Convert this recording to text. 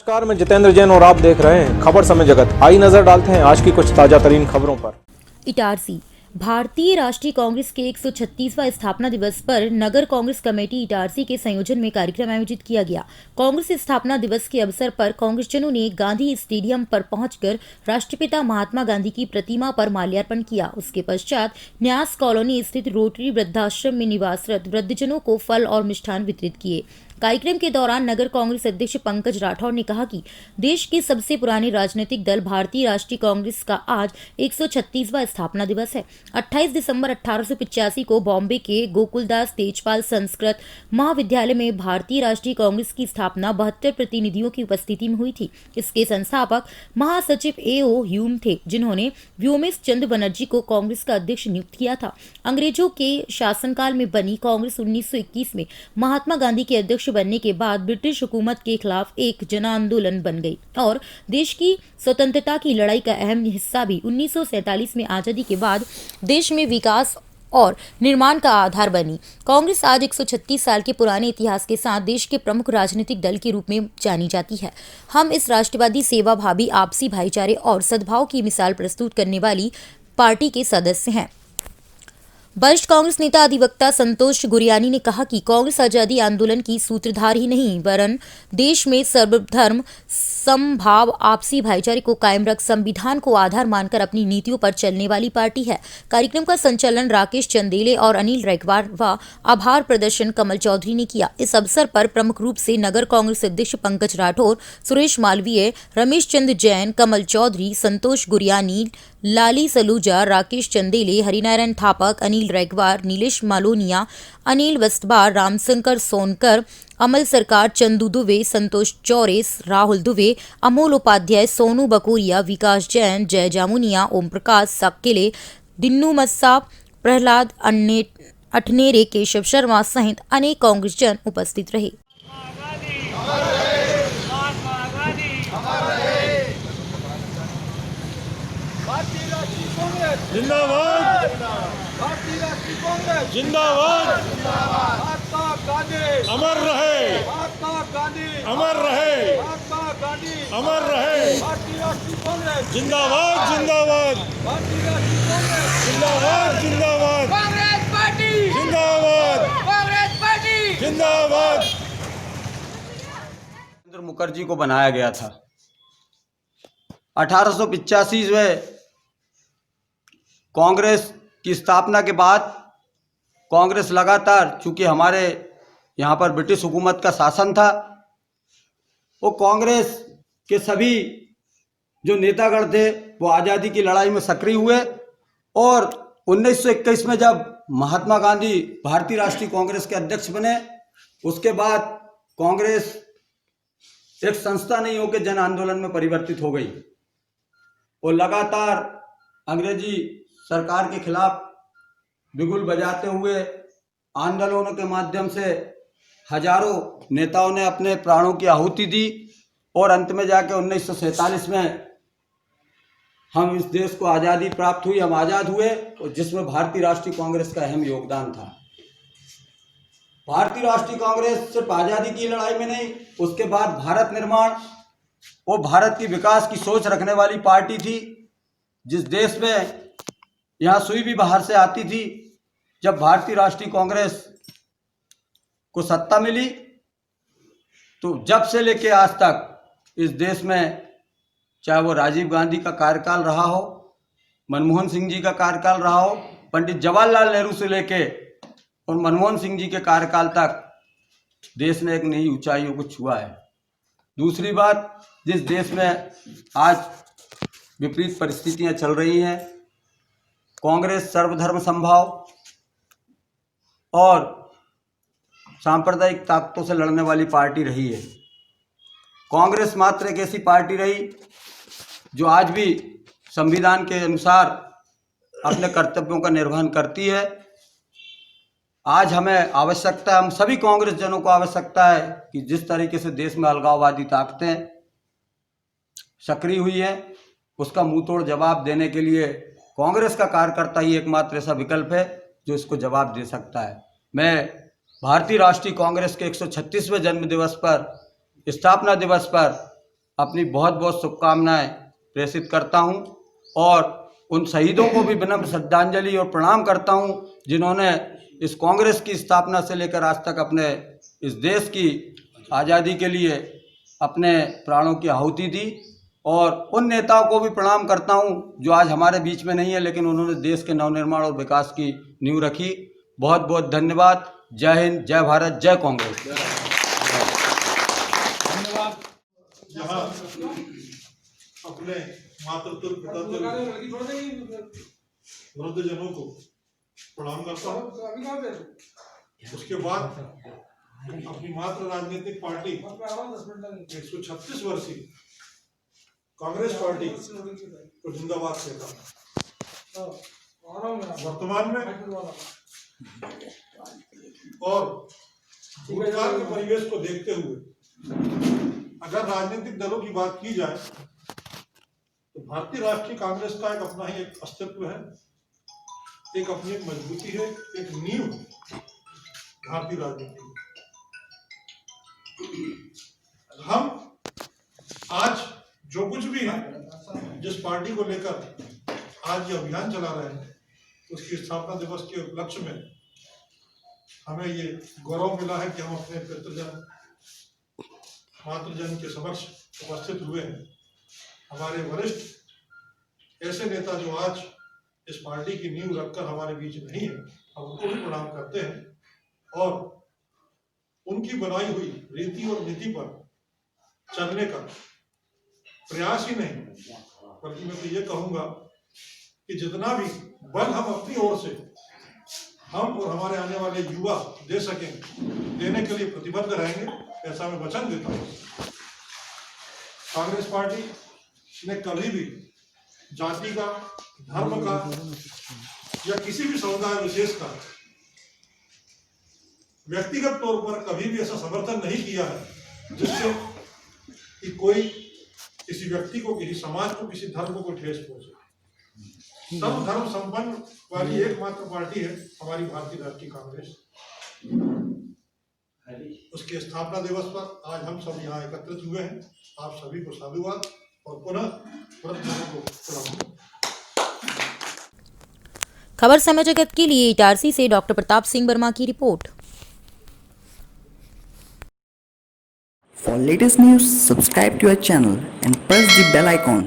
नमस्कार, मैं जितेंद्र जैन और आप देख रहे हैं खबर समय जगत। आई नजर डालते हैं आज की कुछ ताजा तरीन खबरों पर। इटारसी भारतीय राष्ट्रीय कांग्रेस के 136वां स्थापना दिवस पर नगर कांग्रेस कमेटी इटारसी के संयोजन में कार्यक्रम आयोजित किया गया। कांग्रेस स्थापना दिवस के अवसर पर कांग्रेसजनों ने गांधी स्टेडियम पर पहुंचकर राष्ट्रपिता महात्मा गांधी की प्रतिमा पर माल्यार्पण किया। उसके पश्चात न्यास कॉलोनी स्थित रोटरी वृद्धाश्रम में निवासरत वृद्धजनों को फल और मिष्ठान वितरित किए। कार्यक्रम के दौरान नगर कांग्रेस अध्यक्ष पंकज राठौर ने कहा कि देश के सबसे पुराने राजनीतिक दल भारतीय राष्ट्रीय कांग्रेस का आज 136वां स्थापना दिवस है। 28 दिसंबर 1885 को बॉम्बे के गोकुलदास तेजपाल संस्कृत महाविद्यालय में भारतीय राष्ट्रीय कांग्रेस की स्थापना 72 प्रतिनिधियों की उपस्थिति में हुई थी। इसके संस्थापक महासचिव A.O. ह्यूम थे, जिन्होंने व्योमेश चंद्र बनर्जी को कांग्रेस का अध्यक्ष नियुक्त किया था। अंग्रेजों के शासनकाल में बनी कांग्रेस 1921 में महात्मा गांधी के अध्यक्ष बनने के बाद ब्रिटिश हुकूमत के खिलाफ एक जन आंदोलन बन गई और देश की स्वतंत्रता की लड़ाई का अहम हिस्सा भी 1947 में आजादी के बाद देश में विकास और निर्माण का आधार बनी। कांग्रेस आज 136 साल के पुराने इतिहास के साथ देश के प्रमुख राजनीतिक दल के रूप में जानी जाती है। हम इस राष्ट्रवादी, सेवाभावी, आपसी भाईचारे और सद्भाव की मिसाल प्रस्तुत करने वाली पार्टी के सदस्य हैं। वरिष्ठ कांग्रेस नेता अधिवक्ता संतोष गुरियानी ने कहा कि कांग्रेस आजादी आंदोलन की सूत्रधार ही नहीं वरन देश में सर्वधर्म समभाव, आपसी भाईचारे को कायम रख संविधान को आधार मानकर अपनी नीतियों पर चलने वाली पार्टी है। कार्यक्रम का संचालन राकेश चंदेले और अनिल रैकवार व आभार प्रदर्शन कमल चौधरी ने किया। इस अवसर पर प्रमुख रूप से नगर कांग्रेस अध्यक्ष पंकज राठौर, सुरेश मालवीय, रमेश चंद्र जैन, कमल चौधरी, संतोष गुरियानी, लाली सलूजा, राकेश चंदेले, हरिनारायण थापक, अनिल रैकवार, नीलेश मालोनिया, अनिल वस्तबार, रामशंकर सोनकर, अमल सरकार, चंदू दुबे, संतोष चौरेस, राहुल दुबे, अमोल उपाध्याय, सोनू बकोरिया, विकास जैन, जय जामुनिया, ओम प्रकाश सक्केले, दिन्नू मस्सा, प्रहलाद अठनेरे, केशव शर्मा सहित अनेक कांग्रेसजन उपस्थित रहे। जिंदाबाद, भारतीय राष्ट्रीय कांग्रेस जिंदाबाद, महात्मा गांधी अमर रहे, महात्मा गांधी अमर रहे, महात्मा गांधी अमर रहे, भारतीय राष्ट्रीय कांग्रेस जिंदाबाद, जिंदाबाद, भारतीय राष्ट्रीय कांग्रेस जिंदाबाद, जिंदाबाद, कांग्रेस पार्टी जिंदाबाद, कांग्रेस पार्टी जिंदाबाद। नरेंद्र मुखर्जी को बनाया गया था। 1885 में कांग्रेस की स्थापना के बाद कांग्रेस लगातार, चूंकि हमारे यहाँ पर ब्रिटिश हुकूमत का शासन था, वो कांग्रेस के सभी जो नेतागण थे वो आज़ादी की लड़ाई में सक्रिय हुए और 1921 में जब महात्मा गांधी भारतीय राष्ट्रीय कांग्रेस के अध्यक्ष बने, उसके बाद कांग्रेस एक संस्था नहीं होकर जन आंदोलन में परिवर्तित हो गई और लगातार अंग्रेजी सरकार के खिलाफ बिगुल बजाते हुए आंदोलनों के माध्यम से हजारों नेताओं ने अपने प्राणों की आहुति दी और अंत में जाके 1947 में हम इस देश को आज़ादी प्राप्त हुई, हम आज़ाद हुए और जिसमें भारतीय राष्ट्रीय कांग्रेस का अहम योगदान था। भारतीय राष्ट्रीय कांग्रेस सिर्फ आज़ादी की लड़ाई में नहीं, उसके बाद भारत निर्माण और भारत की विकास की सोच रखने वाली पार्टी थी। जिस देश में यहाँ सुई भी बाहर से आती थी, जब भारतीय राष्ट्रीय कांग्रेस को सत्ता मिली तो जब से लेके आज तक इस देश में, चाहे वो राजीव गांधी का कार्यकाल रहा हो, मनमोहन सिंह जी का कार्यकाल रहा हो, पंडित जवाहरलाल नेहरू से लेके और मनमोहन सिंह जी के कार्यकाल तक देश ने एक नई ऊंचाइयों को छुआ है। दूसरी बात, जिस देश में आज विपरीत परिस्थितियां चल रही हैं, कांग्रेस सर्वधर्म समभाव और सांप्रदायिक ताकतों से लड़ने वाली पार्टी रही है। कांग्रेस मात्र एक ऐसी पार्टी रही जो आज भी संविधान के अनुसार अपने कर्तव्यों का निर्वहन करती है। आज हमें आवश्यकता है, हम सभी कांग्रेस जनों को आवश्यकता है कि जिस तरीके से देश में अलगाववादी ताकतें सक्रिय हुई है, उसका मुंहतोड़ जवाब देने के लिए कांग्रेस का कार्यकर्ता ही एकमात्र ऐसा विकल्प है जो इसको जवाब दे सकता है। मैं भारतीय राष्ट्रीय कांग्रेस के 136वें जन्म दिवस पर, स्थापना दिवस पर अपनी बहुत बहुत शुभकामनाएं प्रेषित करता हूं और उन शहीदों को भी विनम्र श्रद्धांजलि और प्रणाम करता हूं जिन्होंने इस कांग्रेस की स्थापना से लेकर आज तक अपने इस देश की आज़ादी के लिए अपने प्राणों की आहुति दी। और उन नेताओं को भी प्रणाम करता हूं जो आज हमारे बीच में नहीं है, लेकिन उन्होंने देश के नवनिर्माण और विकास की नींव रखी। बहुत बहुत धन्यवाद। जय हिंद, जय भारत, जय कांग्रेस। यहाँ अपने मातृतुल्य पितृतुल्य वृद्धजनों को प्रणाम करता हूँ। उसके बाद अपनी मातृ राजनीतिक पार्टी 136 वर्षीय कांग्रेस पार्टी को जिंदाबाद कहता हूँ। वर्तमान में और भूतकाल के परिवेश को देखते हुए अगर राजनीतिक दलों की बात की जाए तो भारतीय राष्ट्रीय कांग्रेस का एक अपना ही एक अस्तित्व है, एक अपनी एक मजबूती है, एक नींव भारतीय राजनीति। हम आज जो कुछ भी है, जिस पार्टी को लेकर आज ये अभियान चला रहे हैं, उसकी स्थापना दिवस के उपलक्ष्य में हमें ये गौरव मिला है कि हम अपने पितृजन मातृजन के समक्ष उपस्थित हुए हैं। हमारे वरिष्ठ ऐसे नेता जो आज इस पार्टी की नींव रखकर हमारे बीच नहीं है, हम उनको भी प्रणाम करते हैं और उनकी बनाई हुई रीति और नीति पर चलने का प्रयास ही नहीं, बल्कि मैं तो ये कहूंगा कि जितना भी बल हम अपनी ओर से हम और हमारे आने वाले युवा दे सकें, देने के लिए प्रतिबद्ध रहेंगे, ऐसा मैं वचन देता हूँ। कांग्रेस पार्टी ने कभी भी जाति का, धर्म का या किसी भी समुदाय विशेष का व्यक्तिगत तौर पर कभी भी ऐसा समर्थन नहीं किया है जिससे कि कोई किसी व्यक्ति को, किसी समाज को, किसी धर्म को ठेस पहुंचे। सब धर्म संपन्न वाली एकमात्र पार्टी है हमारी भारतीय राष्ट्रीय कांग्रेस। उसके स्थापना दिवस पर आज हम सब यहाँ एकत्रित हुए हैं। आप सभी को साधुवाद और पुनः वृद्धजनों को प्रणाम। खबर समय जगत के लिए इटारसी से डॉक्टर प्रताप सिंह वर्मा की report. For latest news, subscribe to our channel and press the bell icon.